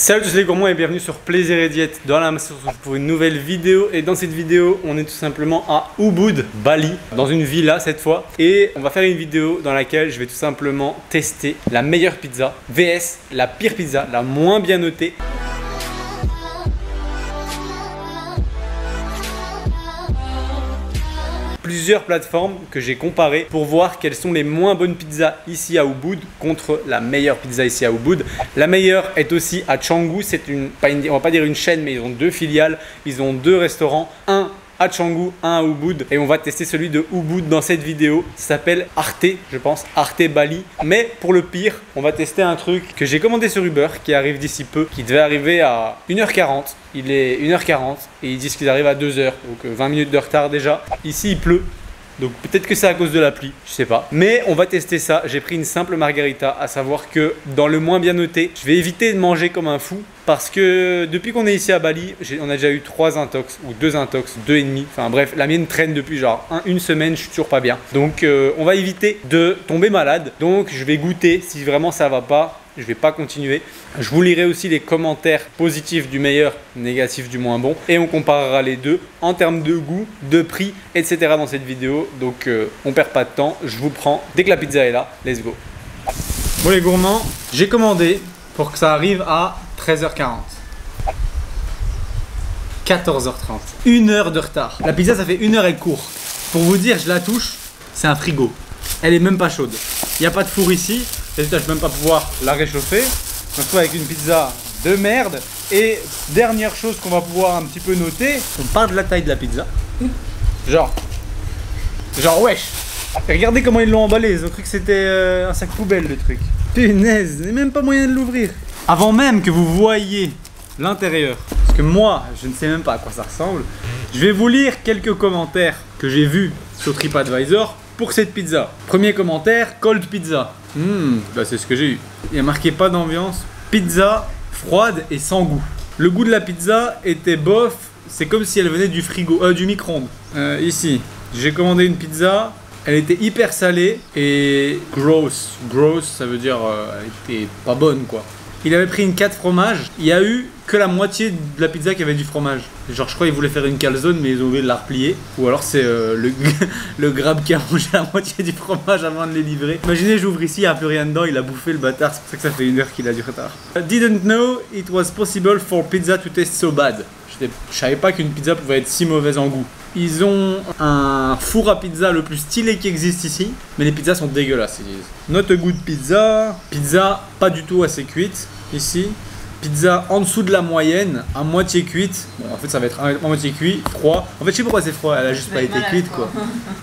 Salut à tous les gourmands et bienvenue sur Plaisir et Diète dans la masse pour une nouvelle vidéo. Et dans cette vidéo, on est tout simplement à Ubud, Bali, dans une villa cette fois. Et on va faire une vidéo dans laquelle je vais tout simplement tester la meilleure pizza vs la pire pizza, la moins bien notée. Plusieurs plateformes que j'ai comparées pour voir quelles sont les moins bonnes pizzas ici à Ubud contre la meilleure pizza ici à Ubud. La meilleure est aussi à Canggu, c'est on va pas dire une chaîne, mais ils ont deux filiales, ils ont deux restaurants, un à Canggu, un à Ubud, et on va tester celui de Ubud dans cette vidéo. Ça s'appelle Arte, je pense, Arte Bali. Mais pour le pire, on va tester un truc que j'ai commandé sur Uber qui arrive d'ici peu, qui devait arriver à 1h40. Il est 1h40 et ils disent qu'ils arrivent à 2h, donc 20 minutes de retard déjà. Ici il pleut, donc peut-être que c'est à cause de la pluie, je sais pas. Mais on va tester ça. J'ai pris une simple margarita, à savoir que dans le moins bien noté, je vais éviter de manger comme un fou. Parce que depuis qu'on est ici à Bali, on a déjà eu 3 intox ou 2 intox, 2,5. Enfin bref, la mienne traîne depuis genre une semaine, je suis toujours pas bien. Donc on va éviter de tomber malade. Donc je vais goûter, si vraiment ça va pas, je vais pas continuer. Je vous lirai aussi les commentaires positifs du meilleur, négatifs du moins bon. Et on comparera les deux en termes de goût, de prix, etc. dans cette vidéo. Donc on perd pas de temps, je vous prends dès que la pizza est là. Let's go. Bon les gourmands, j'ai commandé pour que ça arrive à 13h40. 14h30. 1 heure de retard. La pizza ça fait 1 heure et court. Pour vous dire, je la touche, c'est un frigo. Elle est même pas chaude. Il n'y a pas de four ici. Résultat, je ne vais même pas pouvoir la réchauffer. On se retrouve avec une pizza de merde. Et dernière chose qu'on va pouvoir un petit peu noter, on parle de la taille de la pizza. Genre wesh. Et regardez comment ils l'ont emballé. Ils ont cru que c'était un sac poubelle le truc. Punaise, il n'y a même pas moyen de l'ouvrir. Avant même que vous voyiez l'intérieur, parce que moi, je ne sais même pas à quoi ça ressemble, je vais vous lire quelques commentaires que j'ai vus sur TripAdvisor pour cette pizza. Premier commentaire, cold pizza. Bah c'est ce que j'ai eu. Il y a marqué pas d'ambiance, pizza froide et sans goût. Le goût de la pizza était bof, c'est comme si elle venait du frigo, du micro-ondes. Ici, j'ai commandé une pizza. Elle était hyper salée et gross. Gross, ça veut dire elle était pas bonne quoi. Il avait pris une 4 fromages. Il y a eu que la moitié de la pizza qui avait du fromage. Genre je crois qu'ils voulaient faire une calzone mais ils ont oublié de la replier. Ou alors c'est le grab qui a mangé la moitié du fromage avant de les livrer. Imaginez j'ouvre ici, il n'y a plus rien dedans, il a bouffé le bâtard. C'est pour ça que ça fait 1 heure qu'il a du retard. Didn't know it was possible for pizza to taste so bad. Je savais pas qu'une pizza pouvait être si mauvaise en goût. Ils ont un four à pizza le plus stylé qui existe ici, mais les pizzas sont dégueulasses, ils disent. Not a good pizza. Pizza pas du tout assez cuite, ici. Pizza en dessous de la moyenne, à moitié cuite. Bon, en fait, ça va être à moitié cuit, froid. En fait, je sais pas pourquoi c'est froid, elle a juste pas été cuite, quoi.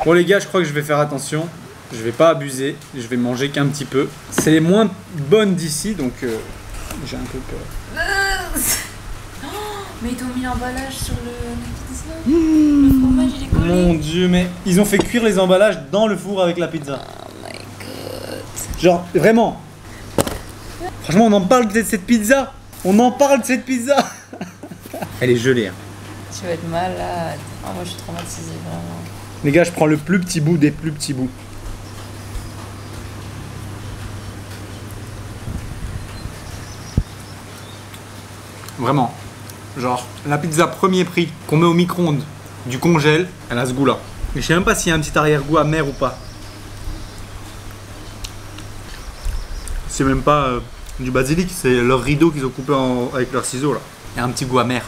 Bon, les gars, je crois que je vais faire attention. Je vais pas abuser, je vais manger qu'un petit peu. C'est les moins bonnes d'ici, donc j'ai un peu peur. Mais ils t'ont mis l'emballage sur la pizza. Le fromage il est collé. Mon dieu, mais ils ont fait cuire les emballages dans le four avec la pizza. Oh my god. Genre, vraiment. Franchement, on en parle de cette pizza. On en parle de cette pizza. Elle est gelée. Hein. Tu vas être malade. Oh, moi je suis traumatisée vraiment. Les gars, je prends le plus petit bout des plus petits bouts. Vraiment. Genre, la pizza premier prix qu'on met au micro-ondes du congèle, elle a ce goût-là. Mais je sais même pas s'il y a un petit arrière-goût amer ou pas. C'est même pas du basilic, c'est leur rideau qu'ils ont coupé avec leurs ciseaux là. Il y a un petit goût amer.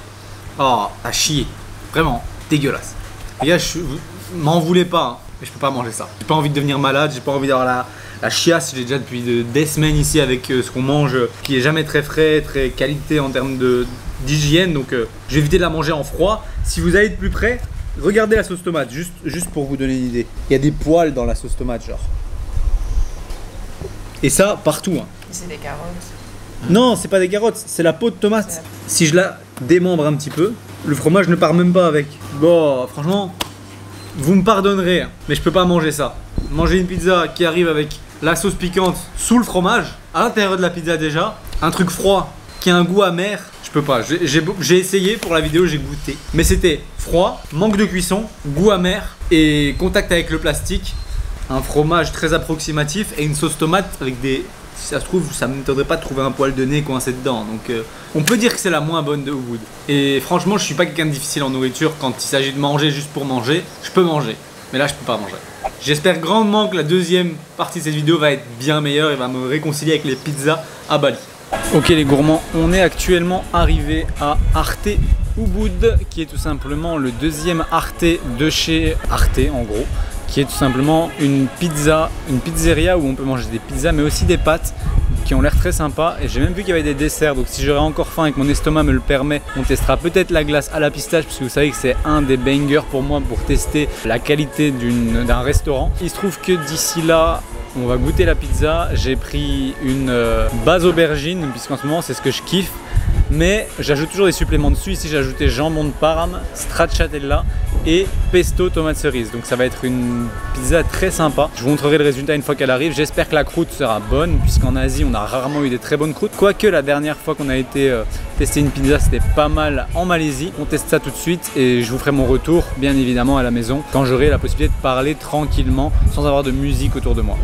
Oh, à chier. Vraiment, dégueulasse. Les gars, m'en voulez pas, hein, mais je peux pas manger ça. J'ai pas envie de devenir malade, j'ai pas envie d'avoir la chiasse. J'ai déjà depuis des semaines ici avec ce qu'on mange qui est jamais très frais, très qualité en termes d'hygiène, donc je vais éviter de la manger en froid. Si vous allez de plus près, regardez la sauce tomate, juste pour vous donner une idée. Il y a des poils dans la sauce tomate, genre. Et ça, partout. Hein. C'est des carottes. Non, c'est pas des carottes, c'est la peau de tomate. Si je la démembre un petit peu, le fromage ne part même pas avec. Bon, franchement, vous me pardonnerez, hein, mais je peux pas manger ça. Manger une pizza qui arrive avec la sauce piquante sous le fromage, à l'intérieur de la pizza déjà, un truc froid qui a un goût amer, je peux pas. J'ai essayé pour la vidéo, j'ai goûté. Mais c'était froid, manque de cuisson, goût amer et contact avec le plastique. Un fromage très approximatif et une sauce tomate avec des Si ça se trouve, ça ne m'étonnerait pas de trouver un poil de nez coincé dedans. Donc on peut dire que c'est la moins bonne de Ubud. Et franchement, je suis pas quelqu'un de difficile en nourriture. Quand il s'agit de manger juste pour manger, je peux manger. Mais là, je peux pas manger. J'espère grandement que la deuxième partie de cette vidéo va être bien meilleure et va me réconcilier avec les pizzas à Bali. Ok les gourmands, on est actuellement arrivé à Arte Ubud, qui est tout simplement le deuxième Arte de chez Arte en gros, qui est tout simplement une pizzeria où on peut manger des pizzas mais aussi des pâtes qui ont l'air très sympas. Et j'ai même vu qu'il y avait des desserts, donc si j'aurais encore faim et que mon estomac me le permet, on testera peut-être la glace à la pistache, parce que vous savez que c'est un des bangers pour moi pour tester la qualité d'un restaurant. Il se trouve que d'ici là, on va goûter la pizza. J'ai pris une base aubergine, puisqu'en ce moment c'est ce que je kiffe. Mais j'ajoute toujours des suppléments dessus. Ici j'ai ajouté jambon de Parme, stracciatella et pesto tomate cerise. Donc ça va être une pizza très sympa. Je vous montrerai le résultat une fois qu'elle arrive. J'espère que la croûte sera bonne, puisqu'en Asie on a rarement eu des très bonnes croûtes. Quoique la dernière fois qu'on a été tester une pizza, c'était pas mal en Malaisie. On teste ça tout de suite et je vous ferai mon retour bien évidemment à la maison quand j'aurai la possibilité de parler tranquillement sans avoir de musique autour de moi.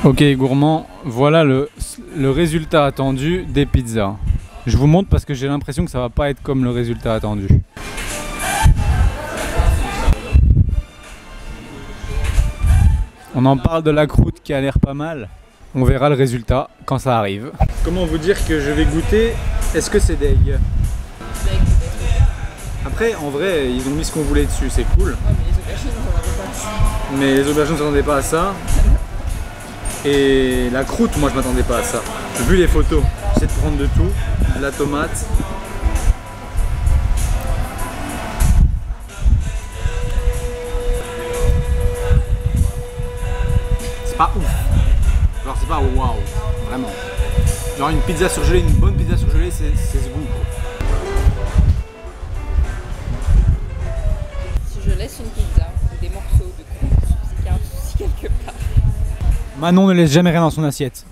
Ok gourmands, voilà le résultat attendu des pizzas. Je vous montre parce que j'ai l'impression que ça va pas être comme le résultat attendu. On en parle de la croûte qui a l'air pas mal. On verra le résultat quand ça arrive. Comment vous dire que je vais goûter? Est-ce que c'est deg? Après, en vrai, ils ont mis ce qu'on voulait dessus, c'est cool. Mais les aubergines ne s'attendaient pas à ça. Et la croûte, moi je m'attendais pas à ça. Vu les photos, j'essaie de prendre de tout, de la tomate. C'est pas ouf. Genre c'est pas waouh, vraiment. Genre une pizza surgelée, une bonne pizza surgelée, c'est ce goût. Si je laisse une pizza ou des morceaux de croûte, c'est qu'il y a un souci quelque part. Manon ne laisse jamais rien dans son assiette.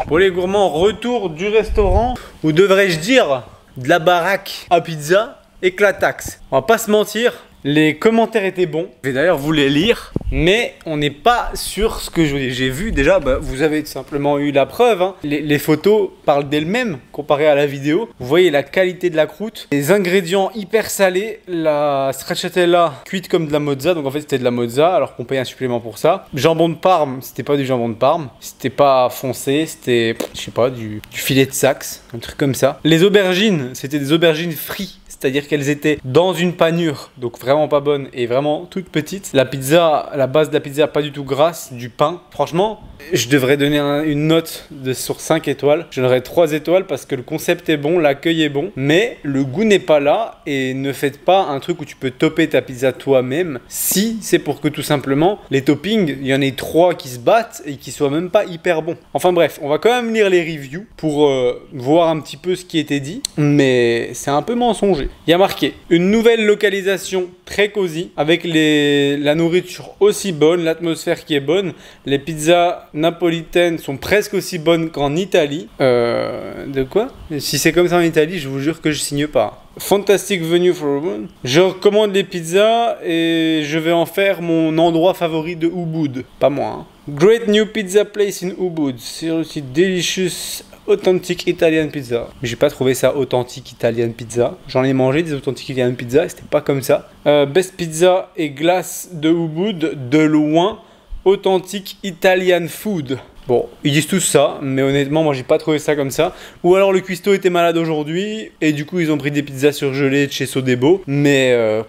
Pour les gourmands, retour du restaurant, ou devrais-je dire de la baraque à pizza, éclataxe. On va pas se mentir, les commentaires étaient bons. Je vais d'ailleurs vous les lire, mais on n'est pas sur ce que j'ai vu. Déjà, vous avez tout simplement eu la preuve. Hein. Les photos parlent d'elles-mêmes comparées à la vidéo. Vous voyez la qualité de la croûte, les ingrédients hyper salés, la stracciatella cuite comme de la mozza. Donc en fait, c'était de la mozza alors qu'on paye un supplément pour ça. Jambon de Parme, c'était pas du jambon de Parme. C'était pas foncé, c'était, je sais pas, du filet de Saxe, un truc comme ça. Les aubergines, c'était des aubergines frites. C'est-à-dire qu'elles étaient dans une panure, donc vraiment pas bonnes et vraiment toutes petites. La pizza, la base de la pizza, pas du tout grasse, du pain. Franchement, je devrais donner une note sur 5 étoiles. Je donnerais 3 étoiles parce que le concept est bon, l'accueil est bon, mais le goût n'est pas là. Et ne faites pas un truc où tu peux topper ta pizza toi-même si c'est pour que tout simplement les toppings, il y en ait 3 qui se battent et qui soient même pas hyper bons. Enfin bref, on va quand même lire les reviews pour voir un petit peu ce qui était dit, mais c'est un peu mensonger. Il y a marqué une nouvelle localisation très cosy avec la nourriture aussi bonne, l'atmosphère qui est bonne. Les pizzas napolitaines sont presque aussi bonnes qu'en Italie. De quoi? Si c'est comme ça en Italie, je vous jure que je signe pas. Fantastic venue for Ubud. Je recommande les pizzas et je vais en faire mon endroit favori de Ubud. Pas moi. Hein. Great new pizza place in Ubud. Seriously delicious. Authentic Italian pizza. J'ai pas trouvé ça authentique Italian pizza. J'en ai mangé des authentiques Italian pizza et c'était pas comme ça. Best pizza et glace de Ubud de loin. Authentique Italian food. Bon, ils disent tous ça, mais honnêtement, moi j'ai pas trouvé ça comme ça. Ou alors le cuistot était malade aujourd'hui et du coup ils ont pris des pizzas surgelées de chez Sodebo. Mais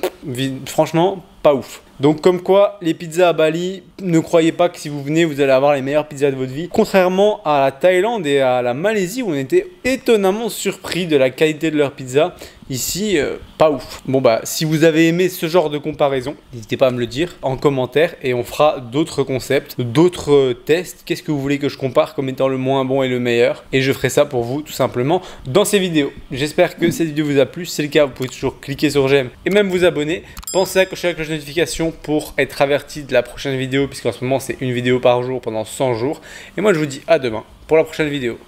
franchement, pas ouf. Donc comme quoi, les pizzas à Bali, ne croyez pas que si vous venez, vous allez avoir les meilleures pizzas de votre vie. Contrairement à la Thaïlande et à la Malaisie où on était étonnamment surpris de la qualité de leurs pizzas. Ici, pas ouf. Bon bah, si vous avez aimé ce genre de comparaison, n'hésitez pas à me le dire en commentaire et on fera d'autres concepts, d'autres tests. Qu'est-ce que vous voulez que je compare comme étant le moins bon et le meilleur? Et je ferai ça pour vous tout simplement dans ces vidéos. J'espère que cette vidéo vous a plu. Si c'est le cas, vous pouvez toujours cliquer sur j'aime et même vous abonner. Pensez à cocher la cloche de notification pour être averti de la prochaine vidéo puisqu'en ce moment c'est une vidéo par jour pendant 100 jours. Et moi je vous dis à demain pour la prochaine vidéo.